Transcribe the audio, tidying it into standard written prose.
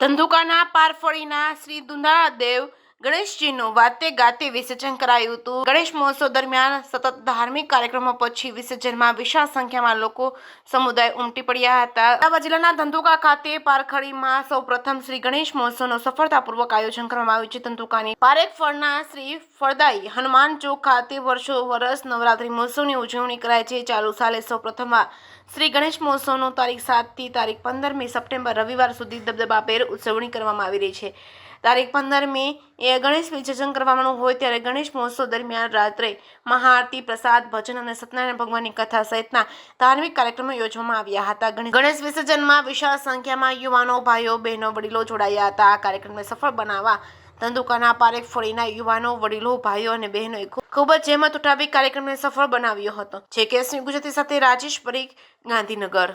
ધંધુકાના પારફળીના શ્રી દુંધાળાદેવ ગણેશજીનું વાતે ગાતે વિસર્જન કરાયું હતું। ગણેશ મહોત્સવ દરમિયાન સતત ધાર્મિક કાર્યક્રમો પછી વિસર્જનમાં વિશાળ સંખ્યામાં લોકો સમુદાય ઉમટી પડ્યા હતા। અમદાવાદ જિલ્લાના ધંધુકા ખાતે પારખડીમાં સૌપ્રથમ શ્રી ગણેશ મહોત્સવનું સફળતાપૂર્વક આયોજન કરવામાં આવ્યું છે। ધંધુકાની પારેખફળના શ્રી ફળદાયી હનુમાન ચોક ખાતે વર્ષ નવરાત્રી મહોત્સવની ઉજવણી કરાય છે। ચાલુ સાલે સૌપ્રથમવાર શ્રી ગણેશ મહોત્સવનું તારીખ 7 થી તારીખ 15મી સપ્ટેમ્બર રવિવાર સુધી દબદબાભેર ઉજવણી કરવામાં આવી રહી છે। તારીખ 15મી ગણેશ વિસર્જન કરવાનું હોય ત્યારે ગણેશ મહોત્સવ દરમિયાન રાત્રે મહાઆરતી, પ્રસાદ, ભજન અને સત્યનારાયણ ભગવાનની કથા સહિતના ધાર્મિક કાર્યક્રમો યોજવામાં આવ્યા હતા। ગણેશ વિસર્જનમાં વિશાળ સંખ્યામાં યુવાનો, ભાઈઓ, બહેનો, વડીલો જોડાયા હતા। આ કાર્યક્રમને સફળ બનાવવા ધંધુકાના પારેખફળીના યુવાનો, વડીલો, ભાઈઓ અને બહેનોએ ખૂબ જ જહેમત ઉઠાવી કાર્યક્રમને સફળ બનાવ્યો હતો। જે કે ગુજરાતી સાથે રાજેશ પરીખ, ગાંધીનગર।